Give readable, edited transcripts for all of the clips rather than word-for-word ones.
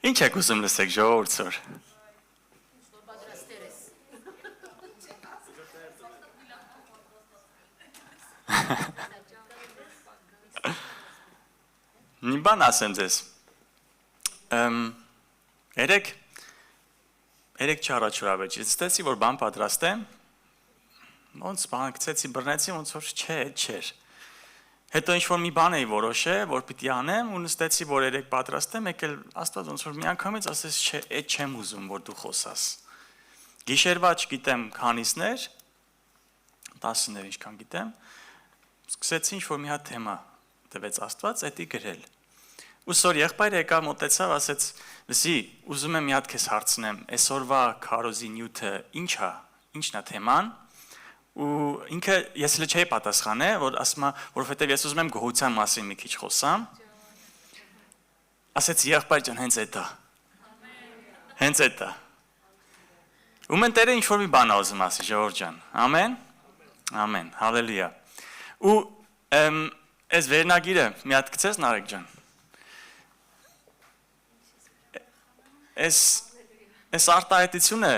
Ինչ եք ուզում լսեք ժողովուրդ սոր։ Մի բան ասեմ ձեզ։ Երեք չառաջորավեջ, ստեցի, որ բան պատրաստեմ, ոնց բան գցեցի, բռնեցի, ոնց որ չէր։ Հետո ինչ-որ մի բան էի որոշել, որ պիտի անեմ, ու նստեցի, որ երեք պատրաստեմ, եկել Աստված ոնց որ միանգամից ասես, չէ, այդ չեմ ուզում, որ դու խոսաս։ Գիշերվա չգիտեմ քանիսներ, 10-ներ ինչքան գիտեմ, սկսեցի ինչ-որ մի հատ թեմա տվեց Աստված, էդի գրել։ Ուսոր եղբայրը եկավ մոտեցավ, ասեց, լսի, ուզում եմ մի հատ քեզ հարցնեմ, այսօրվա քարոզի նյութը ինչն է թեման, ու ինքը ես էլ չէի պատասխանել, որ ասում է, որովհետև ես ուզում եմ գոհության մասին մի քիչ խոսամ։ Ասեց եղբայր ջան, հենց էդ է։ Հենց էդ է։ Ու մեն Տերը ինչ-որ մի բան ուզում ասի, ժողովուրդ ջան։ Ամեն։ Ամեն։ Հալելույա։ Ու այս վերնագիրը մի հատ գցես Նարեկ ջան։ Այս արտահայտությունը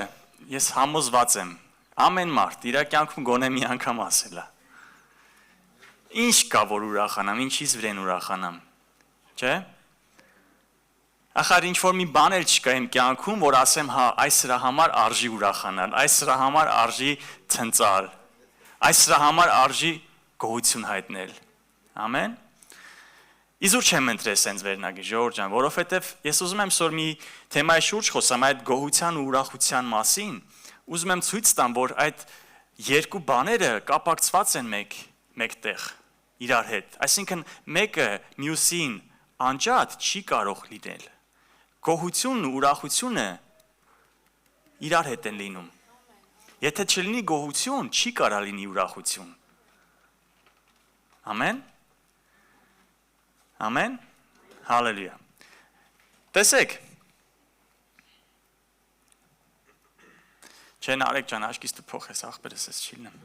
ես համոզված եմ, ամեն մարդ իր կյանքում գոնե մի անգամ ասել է։ Ինչ կա որ ուրախանամ, ինչից վրեն ուրախանամ։ Չէ՞։ Ախր ինչ որ մի բան էլ չկա իմ կյանքում, որ ասեմ, հա, այս սրա համար արժի ուրախանալ, այս սրա համար արժի ցնծալ, այս սրա համար արժի գոհություն հայտնել։ Ամեն։ Իզուր չեմ ընտրել սենց վերնագիր, ժողովուրդ ջան, որովհետև ես ուզում եմ սոր մի թեմայի շուրջ խոսամ, այդ գոհության ու ուրախության մասին, ուզում եմ ցույց տամ, որ այդ երկու բաները կապակցված են մեկտեղ իրար հետ, այսինքն մեկը մյուսին անջատ չի կարող լինել, գոհությունն ու ուրախությունը իրար հետ են լինում, եթե չլինի գոհություն, չի կարա լինի ուրախություն, ամեն, Ամեն, հալելույա, տեսեք, չեն արեք ճան, աշկիս դու փոխ ես, աղբերս ես չիլնեմ,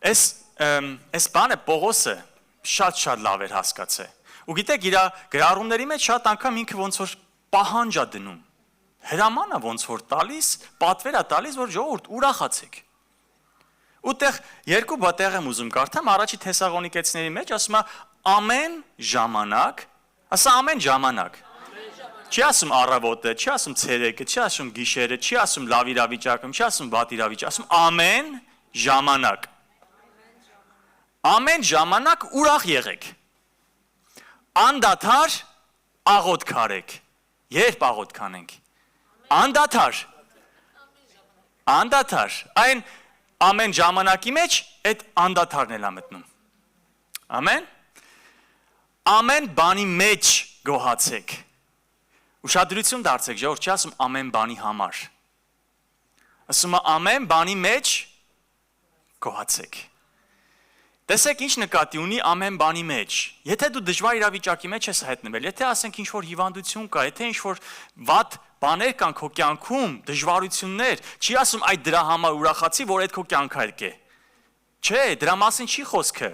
ես բանը Պողոսը շատ լավ էր հասկացե, ու գիտեք իրա գրառումների մեջ շատ անգամ ինքը ոնց որ պահանջ է դնում, հրամանա ոնց որ տալիս, պատվեր է տալիս, որ ժողովուրդ ուրախացեք, Ուտեղ երկու բատեղ եմ ուզում կարդամ, առաջի Թեսաղոնիկեցիների մեջ ասում է ամեն ժամանակ, ասա ամեն ժամանակ, չի ասում առավոտը, չի ասում ցերեկը, չի ասում գիշերը, չի ասում լավ իրավիճակում, չի ասում վատ իրավիճակում, ասում ամեն ժամանակ, ամեն ժամանակ ուրախ եղեք, անդադար աղոթք արեք, երբ աղոթք անենք, անդադար, այն ամեն ժամանակի մեջ այդ անդադարն էլ ամտնում, ամեն, ամեն բանի մեջ գոհացեք, ուշադրություն դարձեք, ժողովուրդ չի ասում ամեն բանի համար, ասում է ամեն բանի մեջ գոհացեք, տեսեք ինչ նկատի ունի ամեն բանի մեջ, եթե դու դժվար իրավիճակի մեջ ես հայտնվել, եթե ասենք ինչ որ հիվանդություն կա, եթե ինչ որ վատ բաներ կան քո կյանքում, դժվարություններ, չի ասում այդ դրա համար ուրախացի, որ այդ քո կյանքը է։ Չէ, դրա մասին չի խոսքը։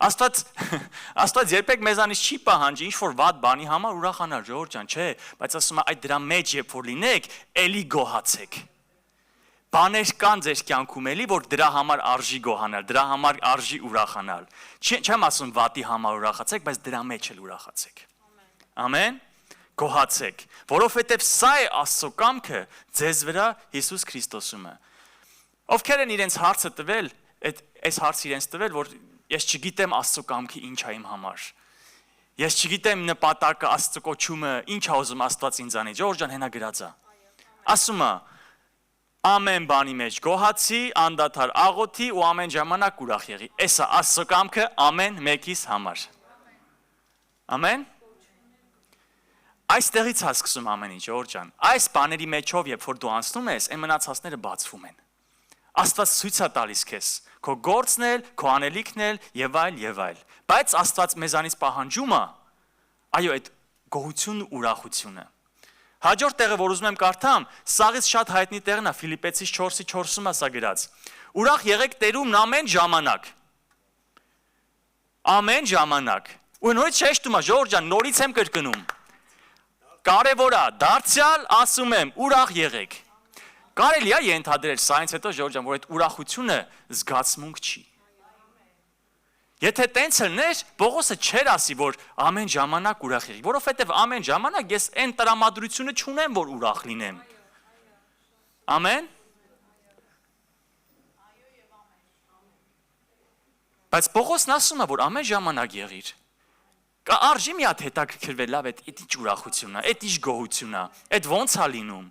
Աստված երբեք մեզանից չի պահանջի ինչ որ վատ բանի համար ուրախանալ, ժողովուրդ ջան, չէ, բայց ասում է այդ դրա մեջ երբ որ լինեք, էլի գոհացեք։ Բաներ կան ձեր կյանքում էլի, որ դրա համար արժի գոհանալ, դրա համար արժի ուրախանալ։ Չեմ ասում վատի համար ուրախացեք, բայց դրա մեջ էլ ուրախացեք։ Ամեն։ Գոհացեք, որովհետև սա է Աստծո կամքը ձեզ վրա Հիսուս Քրիստոսումը։ Ովքեր են իրենց հարցը տվել, այս հարցը իրենց տվել, որ ես չգիտեմ Աստծո կամքը ինչ է իմ համար։ Ես չգիտեմ նպատակը Աստծո կոչումը ինչ է ուզում Աստված ինձանից, Ժողովուրդ ջան, հենա գրածա։ Ասում է ամեն բանի մեջ գոհացի, անդադար աղոթի ու ամեն ժամանակ ուրախ եղի։ Էսա Աստծո կամքը ամեն մեկիս համար։ Ամեն։ Այստեղից է սկսում ամեն ինչ, ժողովուրդ ջան, այս բաների մեջով, երբ որ դու անցնում ես, այն մնացածները բացվում են։ Աստված ցույց է տալիս քեզ, քո գործն էլ, քո անելիքն էլ եւ այլ։ Բայց Աստված մեզանից պահանջում է, այո, այդ գոհությունն ու ուրախությունը։ Հաջորդ տեղը, որ ուզում եմ կարդամ, սաղից շատ հայտնի տեղն է Ֆիլիպեցիս 4:4-ում է սա գրած։ Ուրախ եղեք Տերումն ամեն ժամանակ։ Ամեն ժամանակ։ Ու նորից շեշտում է Ժորժ ջան, նորից եմ կրկնում։ Կարևոր է, դարձյալ ասում եմ, ուրախ եղեք։ Կարելի է ենթադրել սայից հետո Ժորժ ջան, որ այդ ուրախությունը զգացմունք չի։ Եթե տենց լներ, Պողոսը չէր ասի, որ ամեն ժամանակ ուրախ եղեք, որովհետև ամեն ժամանակ ես այն տրամադրությունը չունեմ, որ ուրախ լինեմ։ Ամեն։ Բայց Պողոսն ասում է, որ ամեն ժամանակ եղիր։ Կա արժի մի հատ հետաքրքրվել, լավ, այդ ինչ ուրախությունն է, այդ ինչ գոհությունն է, այդ ո՞նց է լինում։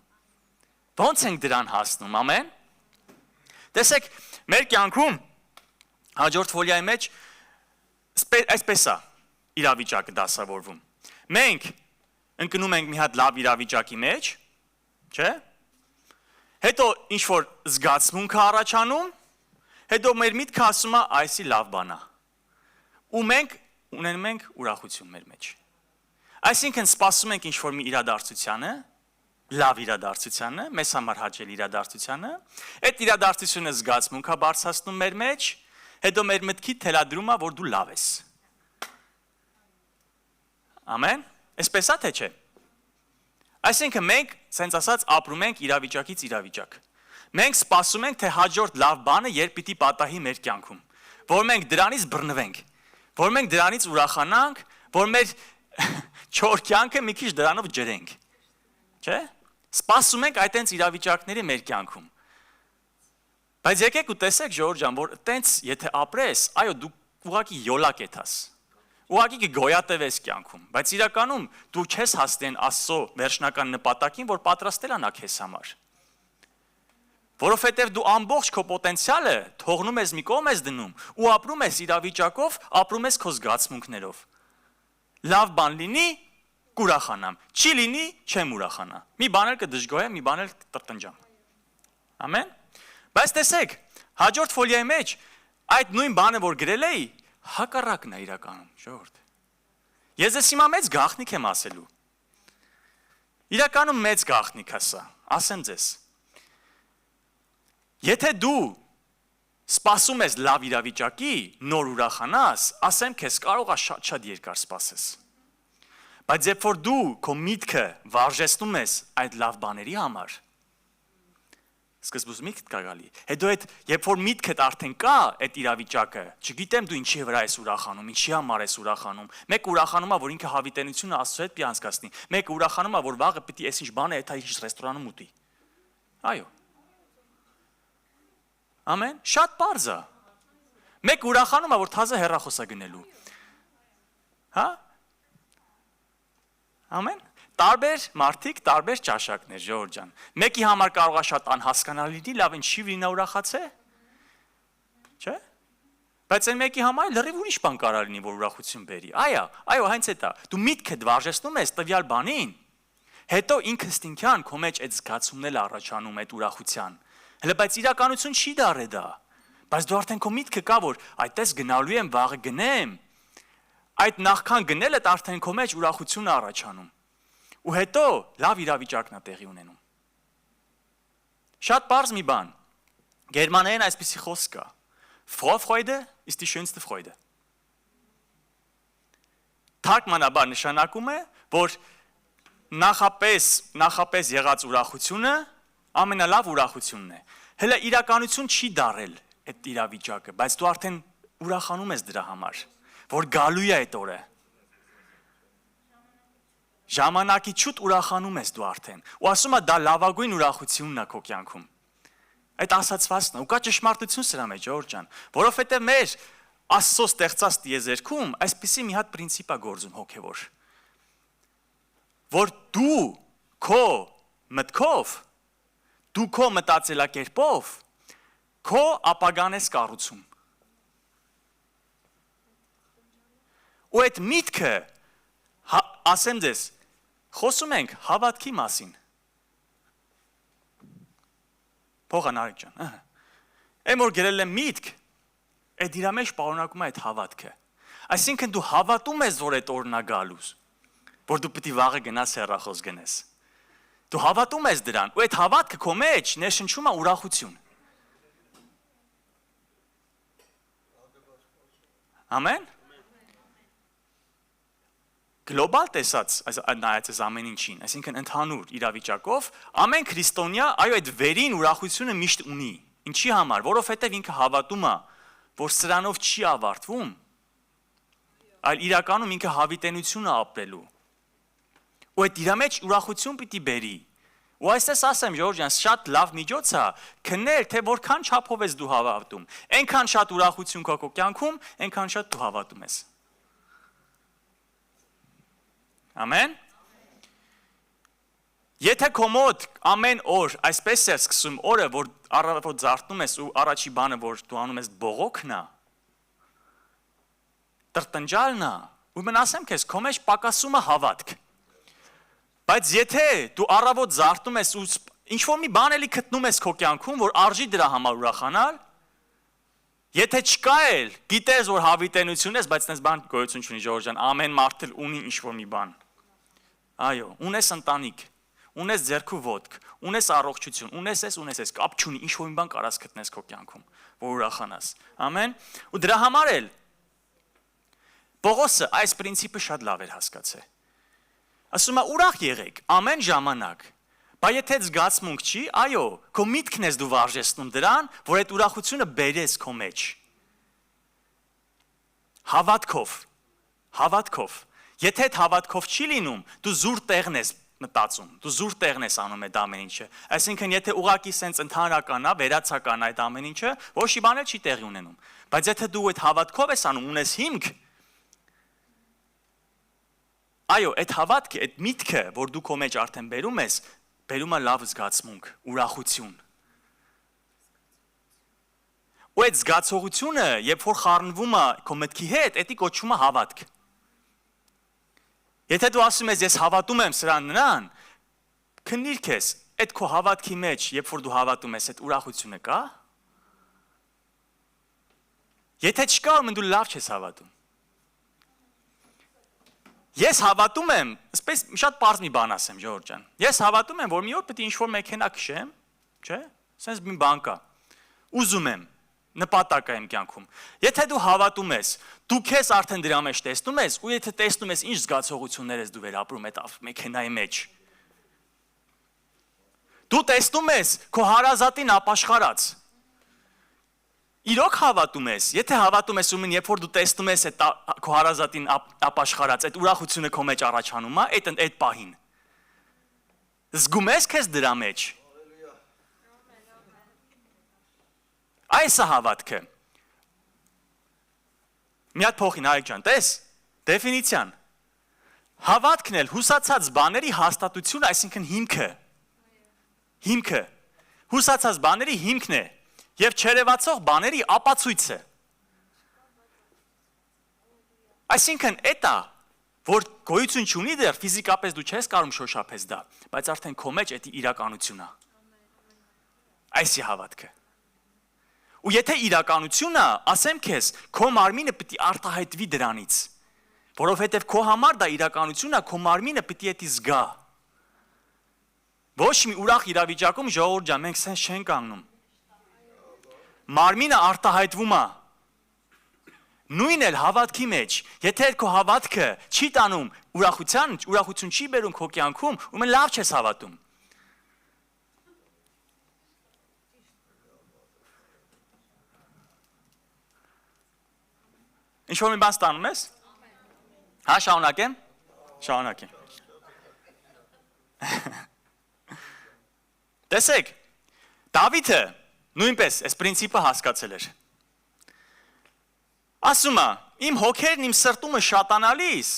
Ո՞նց ենք դրան հասնում, ամեն։ Տեսեք, մեր կյանքում հաջորդ ֆոլիայի մեջ այսպես է իրավիճակը դասավորվում։ Մենք ընկնում ենք մի հատ լավ իրավիճակի մեջ, չէ՞։ Հետո ինչ որ զգացմունք է առաջանում, հետո մեր միտքը ասում է, այսի լավ բան է։ Ու մենք ունենում ենք ուրախություն մեր մեջ։ Այսինքն սպասում ենք ինչ որ մի իրադարձությանը, լավ իրադարձությանը, մեզ համար հաճելի իրադարձությանը, այդ իրադարձությունը զգացմունք է բարձրացնում մեր մեջ, հետո մեր մտքի թելադրում է, որ դու լավ ես։ Ամեն։ Այսպես է թե չէ։ Այսինքն մենք, սենց ասած, ապրում ենք իրավիճակից իրավիճակ։ Մենք սպասում ենք, թե հաջորդ լավ բանը երբ պիտի պատահի մեր կյանքում, որ մենք դրանից բռնվենք, որ մենք դրանից ուրախանանք, որ մեր չոր կյանքը մի քիչ դրանով ջրենք։ Չէ՞։ Սպասում ենք այդ տենց իրավիճակների մեր կյանքում։ Բայց եկեք ու տեսեք Ժորժ ջան, որ տենց եթե ապրես, այո, դու ուղղակի յոլա կեթաս։ Ուղղակի կգոյատևես կյանքում, բայց իրականում դու չես հասնեն Աստծո վերջնական նպատակին, որ պատրաստել է նա քեզ համար։ Որովհետև դու ամբողջ քո պոտենցիալը թողնում ես մի կողմ ես դնում ու ապրում ես իրավիճակով, ապրում ես քո զգացմունքներով։ Լավ բան լինի, կուրախանամ, չի լինի, չեմ ուրախանա։ Մի բան էլ կդժգոհեմ, մի բան էլ կտրտնջամ։ Ամեն։ Բայց տեսեք, հաջորդ ֆոլիայի մեջ այդ նույն բանը, որ գրել էի, հակառակն է իրականում, ժողովուրդ։ Ես ես հիմա մեծ գաղտնիք եմ ասելու։ Իրականում մեծ գաղտնիք է սա, ասեմ ձեզ։ Եթե դու սպասում ես լավ իրավիճակի, նոր ուրախանաս, ասեմ քեզ կարող է շատ երկար սպասես։ Բայց երբ որ դու քո միտքը վարժեցնում ես այդ լավ բաների համար, սկզբում միտք կա գալի, հետո այդ երբ որ միտքդ արդեն կա այդ իրավիճակը, չգիտեմ դու ինչի վրա ես ուրախանում, ինչի համար ես ուրախանում, մեկը ուրախանում է, որ ինքը հավիտենությունը Աստծո հետ պիանցկացնի, մեկը ուրախանում է, որ վաղը պիտի այս ինչ բան է, այդ ինչ ռեստորանում ուտի։ Այո։ Ամեն, շատ պարզ է։ Մեկը ուրախանում է, որ թազը հեռախոս է գնելու։ Հա։ Ամեն։ Տարբեր մարդիկ, տարբեր ճաշակներ, Ժորժ ջան։ Մեկի համար կարող է շատ անհասկանալի լինի, լավ ինչի վինա ուրախացե։ Չէ՞։ Բայց այն մեկի համար լրիվ ուրիշ բան կարող լինի, որ ուրախություն բերի։ Այո, հենց այդ է։ Դու միտքդ վարժեցնում ես տվյալ բանին, հետո ինքնստինքյան քո մեջ այդ զգացումն էլ առաջանում այդ ուրախության։ Հələ բայց իրականություն չի դառե դա։ Բայց դու արդեն քո միտքը կա, որ այդտես գնալու եմ, վաղը գնեմ։ Այդ նախքան գնելը արդեն քո մեջ ուրախություն է առաջանում։ Ու հետո լավ իրավիճակն է տեղի ունենում։ Շատ պարզ մի բան։ Գերմաներեն այսպիսի խոսք կա. Vorfreude ist die schönste Freude։ Թարգմանաբար նշանակում է, որ նախապես եղած ուրախությունը ամենալավ ուրախությունն է։ Հələ իրականություն չի դառել այդ իրավիճակը, բայց դու արդեն ուրախանում ես դրա համար, որ գալու է այդ օրը։ Ժամանակի շուտ ուրախանում ես դու արդեն։ Ու ասում է դա լավագույն ուրախությունն է քո կյանքում։ Այդ ասացվածն է, ու կա ճշմարտություն սրա մեջ, Ժորժ ջան, որովհետև մեր Աստծո ստեղծած տիեզերքում այսպիսի մի հատ պրինցիպ է գործում հոգևոր, որ դու քո մտքով, դու քո մտածելակերպով, քո ապագան ես կառուցում։ Ու այդ միտքը, ասեմ ձեզ, խոսում ենք հավատքի մասին։ Փողան Արեգ ջան, Եմ որ գրել եմ միտք, այդ իրա մեջ պարունակում է այդ հավատքը։ Այսինքն դու հավատում ես, որ այդ օրն է գալուս, որ դու պիտի վաղը գնաս հեռախոս գնես։ Դու հավատում ես դրան, ու այդ հավատքը քո մեջ ներշնչում է ուրախություն։ Ամեն։ գլոբալ տեսած նայած այս ամեն ինչին, այսինքն ընդհանուր իրավիճակով, ամեն քրիստոնյա այո այդ վերին ուրախությունը միշտ ունի։ Ինչի համար, որովհետև ինքը հավատում է, որ սրանով չի ավարտվում, այլ իրականում ինքը հավիտենություն է ապրելու։ Ու այդ իր մեջ ուրախություն պիտի բերի։ Ու այսպես ասեմ, Ժորժ ջան, շատ լավ միջոց է քննել, թե որքան չափով ես դու հավատում։ Այնքան շատ ուրախություն կա քո կյանքում, այնքան շատ դու հավատում ես։ Ամեն։ Եթե քո մոտ ամեն օր այսպես է սկսում օրը, որ առավոտ զարթնում ես ու առաջի բանը, որ դու անում ես բողոքն է, տրտնջալն է, ու մեն ասեմ քեզ, քո մեջ պակասում է հավատք։ Բայց եթե դու առավոտ զարթնում ես ու ինչ-որ մի բան էլի գտնում ես քո կյանքում, որ արժի դրա համար ուրախանալ, եթե չկա էլ, գիտես, որ հավիտենություն ես, բայց այդպես բան գոյություն չունի, Ժորժ ջան, ամեն մարդ էլ ունի ինչ-որ մի բան։ Այո, ունես ընտանիք, ունես ձեռքու ոտք, ունես առողջություն, ունես, կապ չունի, ինչ-որ մի բան կարաս գտնես քո կյանքում, որ ուրախանաս։ Ամեն։ Ու դրա համար էլ Պողոսը այս պրինցիպը շատ լավ էր հասկացել։ Ասում է ուրախ եղեք ամեն ժամանակ, բայց եթե զգացմունք չի, այո, քո միտքն ես դու վարժեցնում դրան, որ այդ ուրախությունը բերես քո մեջ։ Հավատքով։ Եթե այդ հավատքով չի լինում, դու զուր տեղն ես մտածում, դու զուր տեղն ես անում այդ ամեն ինչը։ Այսինքն եթե ուղակի սենց ընդհանրական է, վերացական է այդ ամեն ինչը, ոչ մի բան էլ չի տեղի ունենում։ Բայց եթե դու այդ հավատքով ես անում, ունես հիմք, այո, այդ հավատքը, այդ միտքը, որ դու քո մեջ արդեն բերում ես, բերում է լավ զգացմունք, ուրախություն։ Ու այդ զգացողությունը, երբ որ խառնվում է քո մտքի հետ, դա կոչվում է հավատք։ Եթե դու ասում ես ես հավատում եմ սրան նրան, քննիր քեզ, այդ քո հավատքի մեջ, երբ որ դու հավատում ես, այդ ուրախությունը կա։ Եթե չկա, ուրեմն դու լավ չես հավատում։ Ես հավատում եմ, այսպես շատ պարզ մի բան ասեմ, Ժորժ ջան։ Ես հավատում եմ, որ մի օր պետք է ինչ-որ մեքենա քշեմ, չէ՞։ Սենց մի բան կա։ Ուզում եմ, նպատակ է իմ կյանքում։ Եթե դու հավատում ես, դու քեզ արդեն դրա մեջ տեսնում ես, ու եթե տեսնում ես ինչ զգացողություններ ես դու վերապրում այդ մեքենայի մեջ։ Դու տեսնում ես քո հարազատին ապաշխարած։ Իրոք հավատում ես, եթե հավատում ես ումին, երբ որ դու տեսնում ես այդ քո հարազատին ապաշխարած, այդ ուրախությունը քո մեջ առաջանում է, այդ պահին։ Զգում ես քեզ դրա մեջ։ Այս է հավատքը։ Մի հատ փոխին Արեգ ջան, տես, դեֆինիցիան։ Հավատքն էլ հուսացած բաների հաստատություն, այսինքն հիմքը։ Հիմքը։ Հուսացած բաների հիմքն է։ Եվ չերևացող բաների ապացույցը։ Այսինքն էտա, որ գոյություն չունի դեռ, ֆիզիկապես դու չես կարող շոշափես դա, բայց արդեն քո մեջ էդի իրականություն է։ Այսի հավատքը։ Ու եթե իրականություն է, ասեմ քեզ, քո մարմինը պիտի արտահայտվի դրանից, որովհետև քո համար դա իրականություն է, քո մարմինը պիտի էդի զգա։ Ոչ մի ուրախ իրավիճակում Ժողովուրդ ջան, մենք սենց չենք կանգնում։ Մարմինը արտահայտվում է։ Նույն էլ հավատքի մեջ, եթե քո հավատքը չի տանում ուրախություն չի բերում քո կյանքում, ուրեմն լավ չես հավատում։ Ինչ-որ մի բան ստանում ես։ Հա, շարունակեմ։ Շարունակեմ։ Տեսեք, Դավիթը նույնպես այս պրինցիպը հասկացել էր։ Ասում է, իմ հոգերն իմ սրտումը շատանալիս,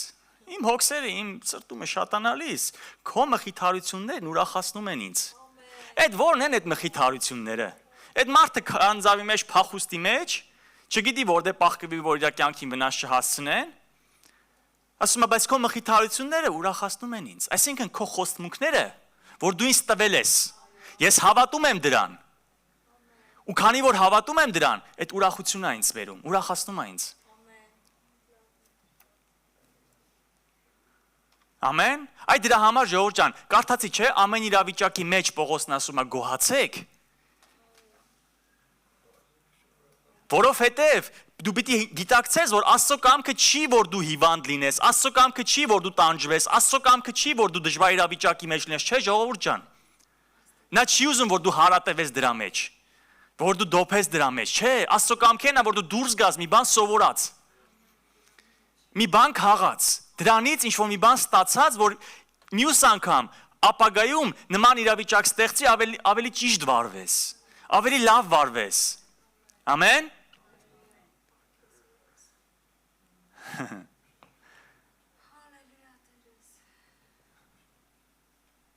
իմ հոգսերը իմ սրտումը շատանալիս, քո մխիթարություններն ուրախացնում են ինձ։ Այդ ո՞րն են այդ մխիթարությունները։ Այդ մարդը անձավի մեջ փախուստի մեջ, չգիտի որտե պահկվի, որ իր կյանքին վնաս չհասցնեն։ Ասում է, բայց քո մխիթարությունները ուրախացնում են ինձ։ Այսինքն քո խոստմունքները, որ դու ինձ տվել ես, ես հավատում եմ դրան։ Ու քանի որ հավատում եմ դրան, այդ ուրախությունն է ինձ բերում, ուրախացնում է ինձ։ Ամեն։ Այդ դրա համար Ժողովուրդ ջան, կարդացի չէ, ամեն իրավիճակի մեջ Պողոսն ասում է գոհացեք։ Որովհետև Դու պիտի գիտակցես, որ Աստծո կամքը չի, որ դու հիվանդ լինես, Աստծո կամքը չի, որ դու տանջվես, Աստծո կամքը չի, որ դու դժվար իրավիճակի մեջ լինես, չէ, ժողովուրդ ջան։ Նա չի ուզում, որ դու հարատևես դրա մեջ, որ դու դոփես դրա մեջ, չէ, Աստծո կամքն է, որ դու դուրս գաս մի բան սովորած, մի բան քաղած, դրանից ինչ որ մի բան ստացած, որ մյուս անգամ ապագայում նման իրավիճակ ստեղծի ավելի ճիշտ վարվես, ավելի լավ վարվես։ Ամեն։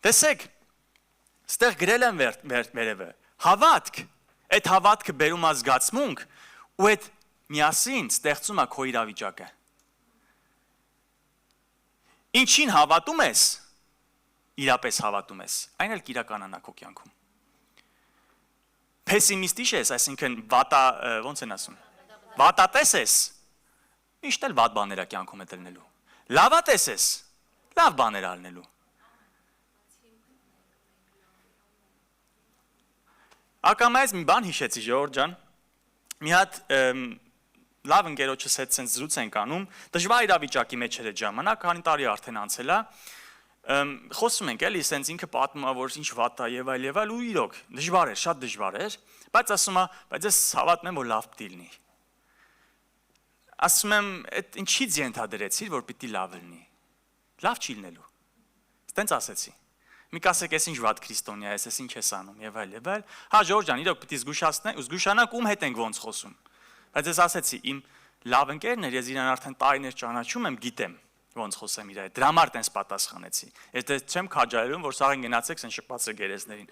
Տեսեք, ստեղ գրել եմ վերևը, հավատք, այդ հավատքը բերում է զգացմունք ու այդ միասին ստեղծում է քո իրավիճակը։ Ինչին հավատում ես, իրապես հավատում ես, այն էլ կիրականանա քո կյանքում։ Պեսիմիստի ես, այսինքն ոնց են ասում, վատատես ես, միշտ էլ վատ բաներ է կյանքում է ելնելու, լավատես ես, լավ բաներ ալնելու։ Ակամայից մի բան հիշեցի, ժողովուրդ ջան, մի հատ լավ ընկերոջս հետ սենց զրույց ենք անում, դժվար իրավիճակի մեջ էր այդ ժամանակ, քանի տարի արդեն անցել է, խոսում ենք էլի, սենց ինքը պատմում է, որ ինչ վատ է եւ այլ ու իրոք, դժվար էր, շատ դժվար էր, բայց ասում է, բայց ես հավատում եմ, որ լավ պիտի լինի։ Ասում եմ, այդ ինչից ենթադրեցիր, որ պիտի լավ լինի։ Լավ չի լինելու։ Ստենց ասեցի։ Մի կասեք, ես ինչ վատ քրիստոնյա ես, ես ինչ ես անում եւ այլ։ Հա, Ժորժ ջան, իրոք պիտի զգուշանանք ում հետ ենք ոնց խոսում։ Բայց ես ասեցի, իմ լավ ընկերն էր, ես իրան արդեն տարիներ ճանաչում եմ, գիտեմ ոնց խոսեմ իր հետ։ Դրա համար տենց պատասխանեցի։ Ես չեմ քաջալերում, որ սաղին գնացեք սեն շփացրեք երեսներին։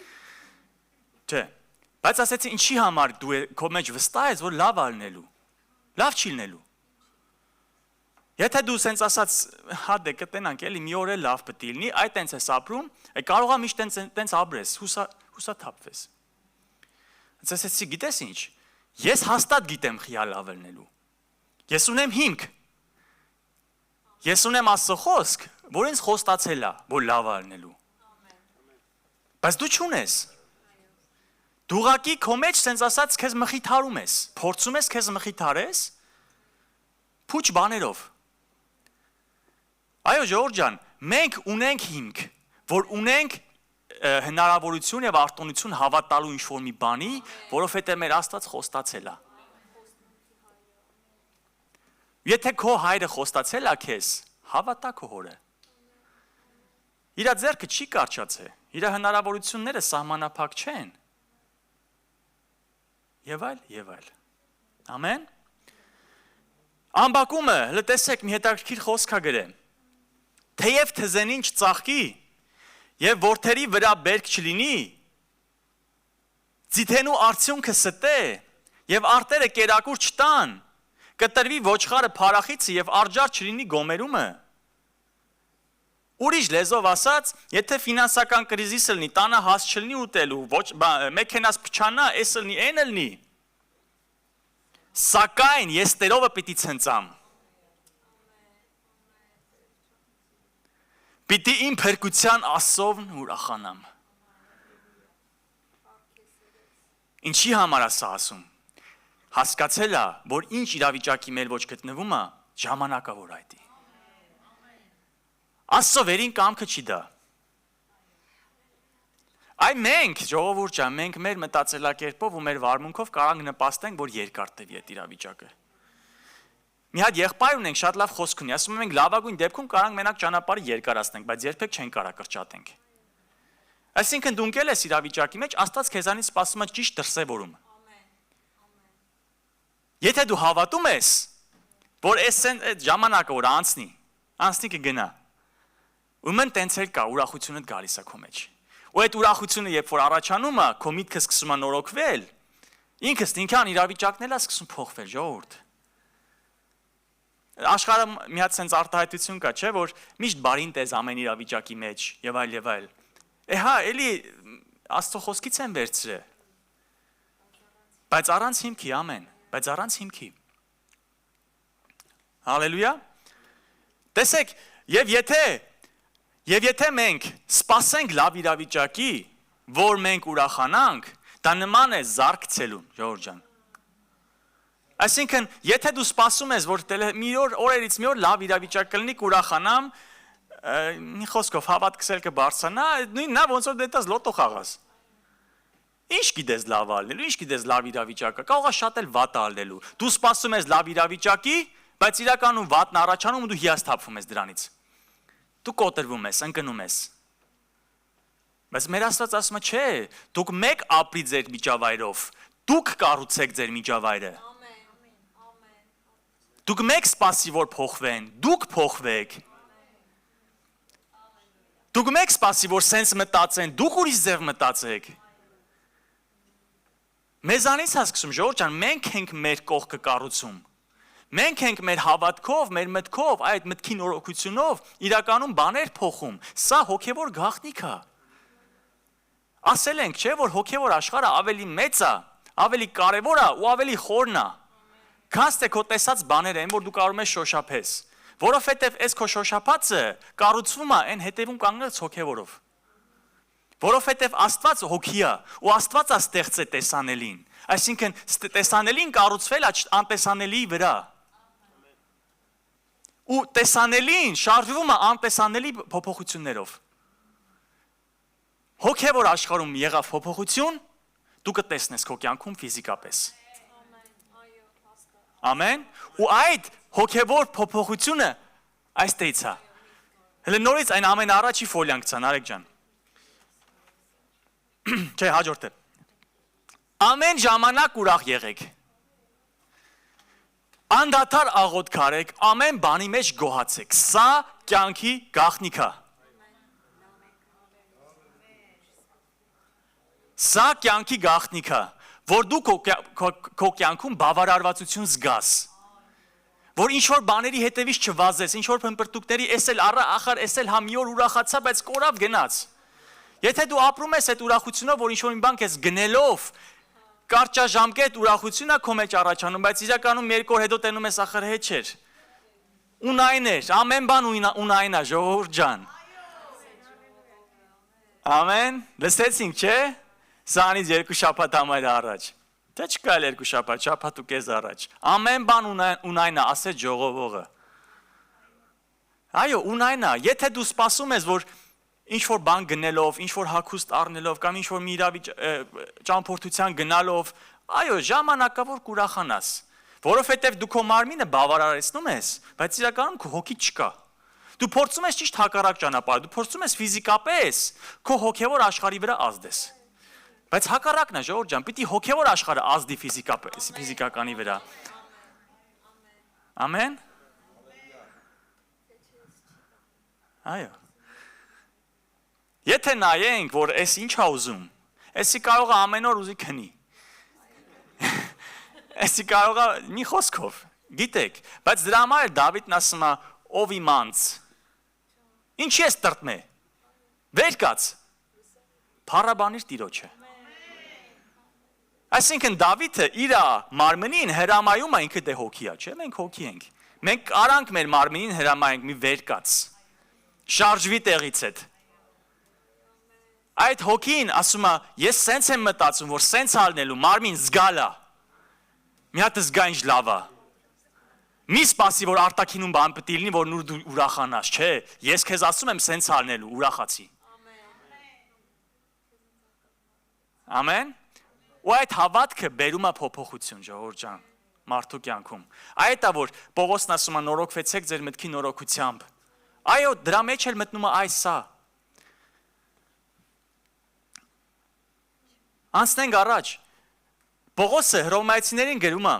Չէ։ Բայց ասեցի, ինչի համար դու քո մեջ վստահ ես, որ լավ ալնելու։ Լավ չի լինելու։ Եթե դու սենց ասած, հա դե կտենանք էլի մի օր էլ լավ պիտի լինի, այ տենց ես ապրում, կարող է միշտ տենց ապրես, հուսաթափվես։ Ասեցի, գիտես ինչ, ես հաստատ գիտեմ խիա լավ լինելու։ Ես ունեմ հիմք։ Ես ունեմ Աստծո խոսք, որ ինձ խոստացել է, որ լավ լինելու։ Բայց դու չունես։ Դու ուղղակի քո մեջ սենց ասած քեզ մխիթարում ես, փորձում ես քեզ մխիթարես, փուչ բաներով։ Այո, Ժորժ ջան, մենք ունենք հիմք, որ ունենք հնարավորություն եւ արտոնություն հավատալու ինչ-որ մի բանի, որովհետեւ մեր Աստված խոստացել է։ Եթե քո հայրը խոստացել է քեզ, հավատա քո հորը։ Իր ձեռքը չի կարճացե, իր հնարավորությունները սահմանափակ չեն։ Եվ այլ։ Ամեն։ Ամբակումը, հələ տեսեք, մի հետաքրքիր խոսք է գրել։ Թեև թզենին չծաղկի եւ որդերի վրա բերք չլինի, ձիթենու արդյունքը ստե եւ արտերը կերակուր չտան, կտրվի ոչխարը փարախիցը եւ արջար չլինի գոմերումը։ Ուրիշ լեզով ասած, եթե ֆինանսական կրիզիս լինի, տանը հաս չլինի ուտելու, մեքենաս փչանա, էս լինի, այն լինի։ Սակայն ես Տերովը պիտի ցնծամ։ Պիտի իմ փրկության Աստծովն ուրախանամ։ Ինչի համար է սա ասում։ Հասկացել է, որ ինչ իրավիճակի մեր ոչ գտնվում է, ժամանակա որ այդի։ Աստծո վերին կամքը չի դա։ Այ մենք, ժողովուրդ ջան, մենք մեր մտածելակերպով ու մեր վարմունքով կարող ենք նպաստենք, որ երկար տևի այդ իրավիճակը։ Մի հատ եղբայր ունենք, շատ լավ խոսք ունի, ասում ենք լավագույն դեպքում կարող ենք մենակ ճանապարհը երկարացնենք, բայց երբեք չեն կարող կրճատենք։ Այսինքն դու ընկել ես իրավիճակի մեջ, Աստված քեզանից սպասում է ճիշտ դրսևորում։ Եթե դու հավատում ես, որ այդ ժամանակը որ անցնի կգնա։ Ուրեմն տենց էլ կա, ուրախությունը գալիս է քո մեջ։ Ու այդ ուրախությունը երբ որ առաջանում է, քո միտքը սկսում է նորոգվել, ինքս ինքան իրավիճակն էլ է սկսում փոխվել, ժողովուրդ։ Աշխարհը մի հատ sense արտահայտություն կա, չէ, որ միշտ բարին տես ամեն իրավիճակի մեջ եւ այլ։ Հա, էլի Աստծո խոսքից են վերցրել։ Բայց առանց հիմքի, ամեն, բայց առանց հիմքի։ Հալելույա։ Տեսեք, եւ եթե մենք սպասենք լավ իրավիճակի, որ մենք ուրախանանք, դա նման է զարկ ցելուն, Ժորժ ջան։ Այսինքն, եթե դու սպասում ես, որ օրերից մի օր լավ իրավիճակ կլինի, կուրախանամ, մի խոսքով հավատքսել կբարձրանա, նույն նա ոնց որ դետաս լոտո խաղաս։ Ինչ գիտես լավ ալնելու, ինչ գիտես լավ իրավիճակը, կարող է շատ էլ վատ ալնելու։ Դու սպասում ես լավ իրավիճակի, բայց իրականում վատն առաջանում ու դու հիասթափվում ես դրանից։ Դու կոտրվում ես, ընկնում ես։ Բայց մեր Աստված ասում է, չէ, դուք մեկ ապրի ձեր միջավայրով, դուք կառուցեք ձեր միջավայրը։ Դուք մեկ սպասի, որ փոխվեն, դուք փոխվեք։ Դուք մեկ սպասի, որ սենց մտածեն, դուք ուրիշ ձև մտածեք։ Մեզանից հասկսում, ժողովուրդ ջան, մենք ենք մեր կողքը կառուցում։ Մենք ենք մեր հավատքով, մեր մտքով, այդ մտքի նորոգությունով իրականում բաներ փոխում։ Սա հոգևոր գաղտնիք է։ Ասել ենք, չէ, որ հոգևոր աշխարհը ավելի մեծ է, ավելի կարևոր է ու ավելի խորն է։ Քանց թե քո տեսած բաները են, որ դու կարող ես շոշափես, որովհետև այս քո շոշափածը կառուցվում է այն հետևում կանգնած հոգևորով։ Որովհետև Աստված հոգի է ու Աստված է ստեղծել տեսանելին, այսինքն տեսանելին կառուցվել է անտեսանելիի վրա։ Ու տեսանելին շարժվում է անտեսանելի փոփոխություններով։ Հոգևոր աշխարհում եղավ փոփոխություն, դու կտեսնես քո կյանքում ֆիզիկապես։ Ամեն։ Ու այդ հոգևոր փոփոխությունը այստեղից է։ Հələ նորից այն ամենաառաջի ֆոլիան գցան, Արեգ ջան։ Չէ, հաջորդը։ Ամեն ժամանակ ուրախ եղեք։ Անդադար աղոթք արեք, ամեն բանի մեջ գոհացեք։ Սա կյանքի գաղտնիք է։ Սա կյանքի գաղտնիք է, որ դու քո կյանքում բավարարվածություն զգաս, որ ինչ-որ բաների հետևից չվազես, ինչ-որ փնպրտուկների էսել ախար էսել հա մի օր ուրախացա, բայց կորավ գնաց։ Եթե դու ապրում ես այդ ուրախությունով, որ ինչ-որ մի բան քեզ գնելով, կարճաժամկետ ուրախություն է քո մեջ առաջանում, բայց իրականում երկու օր հետո տենում ես ախր հետ չէր։ Ունայն էր, ամեն բան ունայն է, ժողովուրդ ջան։ Ամեն, լսեցինք, չէ՞։ Սրանից երկու շաբաթ համար առաջ։ Թե չկա էլ երկու շաբաթ ու կես առաջ։ Ամեն բան ունայն է, ասեց ժողովողը։ Այո, ունայն է, եթե դու սպասում ես, որ ինչ-որ բան գնելով, ինչ-որ հագուստ առնելով կամ ինչ-որ մի ճամփորդության գնալով, այո, ժամանակավոր կուրախանաս, որովհետև դու քո մարմինը բավարարեցնում ես, բայց իրականում քո հոգի չկա։ Դու փորձում ես ճիշտ հակառակ ճանապարհ, դու փորձում ես ֆիզիկապես քո հոգևոր աշխարհի վրա ազդես։ Բայց հակառակն է, ժողովուրդ ջան, պիտի հոգևոր աշխարհը ազդի ֆիզիկականի վրա։ Ամեն։ Այո։ Եթե նայենք, որ այս ինչ է ուզում, էսի կարող է ամեն օր ուզի քնի։ Էսի կարող է մի խոսքով, գիտեք, բայց դրա համար Դավիթն ասում է, ով իմանց։ Ինչի ես տրտմե։ Վեր կաց։ Փառաբանիր Տիրոջը։ Այսինքն Դավիթը իր մարմնին հրամայում է ինքը դե հոգի է, չէ՞, մենք հոգի ենք։ Մենք կարանք մեր մարմնին հրամայենք մի վեր կաց։ Շարժվի տեղից հետ։ Այդ հոգին ասում է, ես սենց եմ մտածում, որ սենց ալնելու մարմին զգալ է։ Մի հատ զգա ինչ լավ է։ Մի սպասի, որ արտաքինում բան պետք է լինի, որ նոր դու ուրախանաս, չէ։ Ես քեզ ասում եմ սենց ալնելու, ուրախացի։ Ամեն։ Ու այդ հավատքը բերում է փոփոխություն, ժողովուրդ ջան, մարդու կյանքում։ Այդ է, որ Պողոսն ասում է, նորոգվեցեք ձեր մտքի նորոգությամբ։ Այո, դրա մեջ էլ մտնում է այս սա։ Անցնենք առաջ։ Պողոսը հռոմեացիներին գրում է,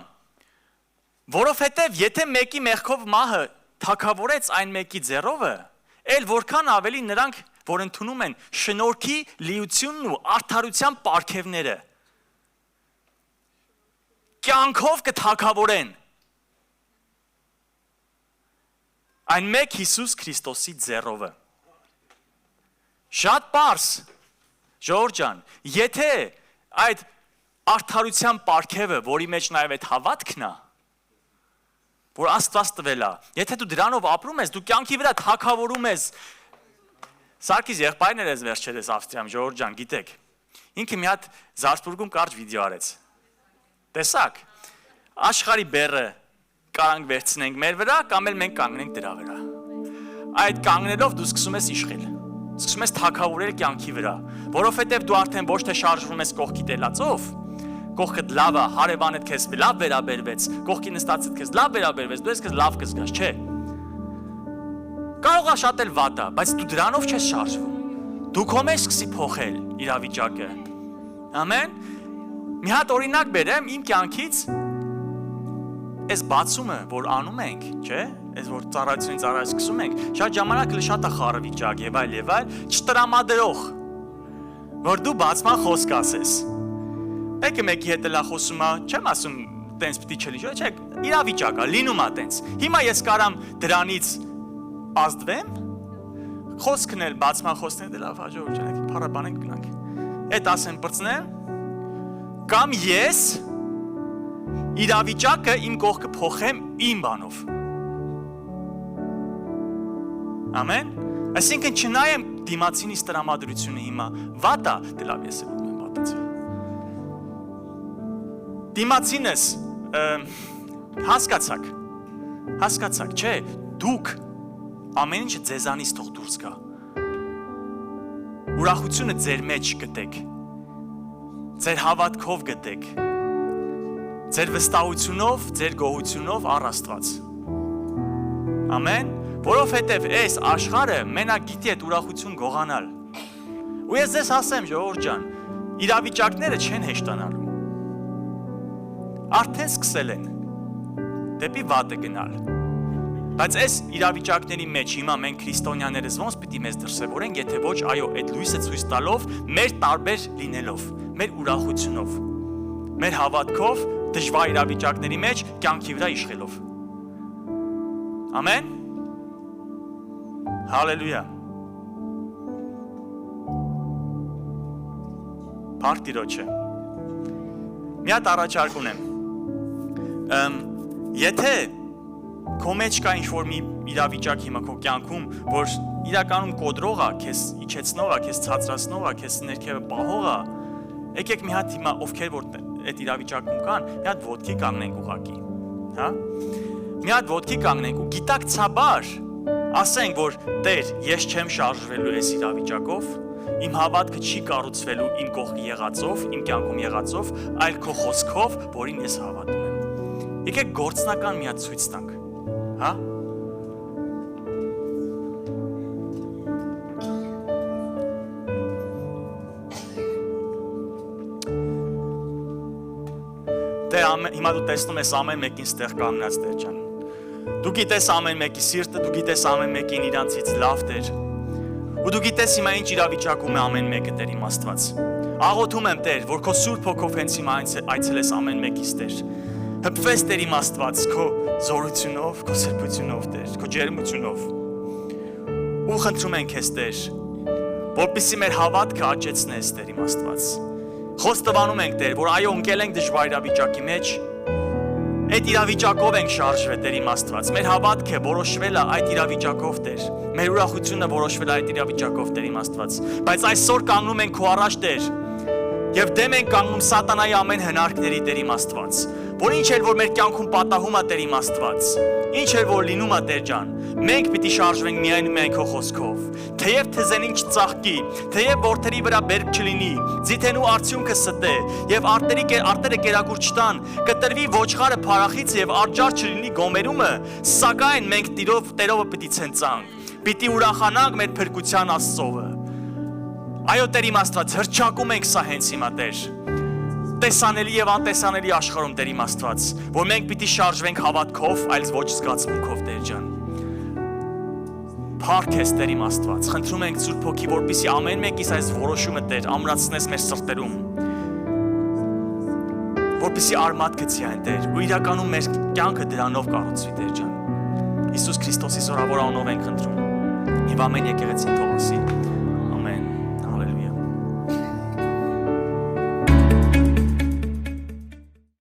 որովհետև եթե մեկի մեղքով մահը թագավորեց այն մեկի ձեռովը, էլ որքան ավելի նրանք, որ ընդունում են շնորհքի լիությունն ու արդարության պարգևները, կյանքով կթագավորեն այն մեկ Հիսուս Քրիստոսի ձեռովը։ Շատ պարզ, ժողովուրդ ջան, եթե այդ արդարության պարգևը, որի մեջ նաև այդ հավատքն է, որ Աստված տվել է, եթե դու դրանով ապրում ես, դու կյանքի վրա թագավորում ես։ Սարգիս եղբայրն էր ես վերջերս Ավստրիայում, ժողովուրդ ջան, գիտեք։ Ինքը մի հատ Զարսբուրգում կարճ վիդեո արեց։ Տեսակ։ Աշխարհի բեռը կարանք վերցնենք մեր վրա կամ էլ մենք կանգնենք դրա վրա։ Այդ կանգնելով դու սկսում ես իշխել։ Սկսում ես թագավորել կյանքի վրա, որովհետև դու արդեն ոչ թե շարժվում ես կողքի տելածով, կողքդ լավ է, հարևանդ քեզ լավ վերաբերվեց, կողքի նստածդ քեզ լավ վերաբերվեց, դու ես քեզ լավ կզգաս, չէ։ Կարող է շատ էլ վատ է, բայց դու դրանով չես շարժվում։ Դու քո մեջ սկսի փոխել իրավիճակը։ Ամեն։ Մի հատ օրինակ բերեմ իմ կյանքից, այս բացումը, որ անում ենք, չէ՞, այս որ ծառայությունից սկսում ենք, շատ ժամանակ շատ է խառը վիճակ եւ այլ, չտրամադրող, որ դու բացման խոսք ասես։ Մեկի հետ էլ խոսում է, չեմ ասում, տենց պիտի չլինի, չէ՞, իրավիճակ է, լինում է տենց։ Հիմա ես կարամ դրանից ազդվեմ, խոսքն էլ բացման խոսքն էլ լավ հաջող չենք, փառաբանենք գնանք։ Այդ ասեմ բրցնեմ, կամ ես իրավիճակը իմ կողքը փոխեմ իմ բանով։ Ամեն։ Այսինքն չնայեմ դիմացինից տրամադրությունը հիմա վատ է, դե լավ ես եմ վատացի։ Դիմացինս հասկացաք, չէ, դուք ամեն ինչը ձեզանից թող դուրս գա։ Ուրախությունը ձեր մեջ գտեք, ձեր հավատքով գտեք, ձեր վստահությունով, ձեր գոհությունով առ Աստված։ Ամեն, որովհետև այս աշխարհը մենակ գիտի այդ ուրախություն գողանալ։ Ու ես ձեզ ասեմ, ժողովուրդ ջան, իրավիճակները չեն հեշտանալու։ Արդեն սկսել են դեպի վատը գնալ։ Բայց այս իրավիճակների մեջ հիմա մենք քրիստոնյաներս ոնց պիտի մեզ դրսևորենք, եթե ոչ, այո, այդ լույսը ցույց տալով, մեր տարբեր լինելով, մեր ուրախությունով, մեր հավատքով, դժվար իրավիճակների մեջ կյանքի վրա իշխելով։ Ամեն։ Հալելույա։ Փառք Տիրոջը։ Մի հատ առաջարկ ունեմ։ Եթե քո մեջ կա ինչ-որ մի իրավիճակ հիմա քո կյանքում, որ իրականում կոտրող է, քեզ իջեցնող է, քեզ ցածրացնող է, քեզ ներքևը պահող է, եկեք մի հատ հիմա ովքեր որ այդ իրավիճակում կան, մի հատ ոտքի կանգնենք ուղակի, հա? Մի հատ ոտքի կանգնենք ու գիտակցաբար ասենք, որ Տեր, ես չեմ շարժվելու այս իրավիճակով, իմ հավատքը չի կառուցվելու իմ կողքի եղածով, իմ կյանքում եղածով, այլ քո խոսքով, որին ես հավատում եմ։ Եկեք գործնական մի հատ ցույց տանք, հա? Հիմա դու տեսնում ես ամեն մեկին ստեղ կանգնած Տեր ջան։ Դու գիտես ամեն մեկի սիրտը, դու գիտես ամեն մեկին իրանցից լավ Տեր։ Ու դու գիտես հիմա ինչ իրավիճակում է ամեն մեկը Տեր իմ Աստված։ Աղոթում եմ Տեր, որ քո Սուրբ Հոգով հենց հիմա այցելես ամեն մեկից Տեր։ Հպվես Տեր իմ Աստված քո զորությունով, քո սրբությունով Տեր, քո ջերմությունով։ Ու խնդրում ենք քեզ Տեր, որպեսզի մեր հավատքը աճեցնես Տեր իմ Աստված։ Խոստովանում ենք Տեր, որ այո, ընկել ենք դժվար իրավիճակի մեջ, այդ իրավիճակով ենք շարժվել Տեր իմ Աստված, մեր հավատքը որոշվել է այդ իրավիճակով Տեր, մեր ուրախությունը որոշվել է այդ իրավիճակով Տեր իմ Աստված, բայց այսօր կանգնում ենք քո առաջ Տեր, եւ դեմ ենք կանգնում սատանայի ամեն հնարքների Տեր իմ Աստված, որ ինչ էլ որ մեր կյանքում պատահում է Տեր իմ Աստված, ինչ էլ որ լինում է Տեր ջան, մենք պիտի շարժվենք միայն քո խոսքով, թեև թզենին չծաղկի, թեև որդերի վրա բերք չլինի, ձիթենու արդյունքը ստե, եւ արտերը կերակուր չտան, կտրվի ոչխարը փարախից եւ արջար չլինի գոմերումը, սակայն մենք Տերովը պիտի ցնծանք, պիտի ուրախանանք մեր փրկության Աստծովը։ Այո Տեր իմ Աստված, հրճակում ենք սա հենց հիմա Տեր։ Տեսանելի եւ անտեսանելի աշխարհում Տեր իմ Աստված, որ մենք պիտի շարժվենք հավատքով, այլ ոչ զգացմունքով Տեր ջան։ Փառք ես Տեր իմ Աստված, խնդրում ենք Սուրբ Հոգի, որպեսզի ամեն մեկիս այս որոշումը Տեր ամրացնես մեր սրտերում, որպեսզի արմատ գցի այն Տեր, ու իրականում մեր կյանքը դրանով կառուցվի Տեր ջան։ Հիսուս Քրիստոսի զորավոր անունով ենք խնդրում։ Եվ ամեն եկեղեցին թող ասի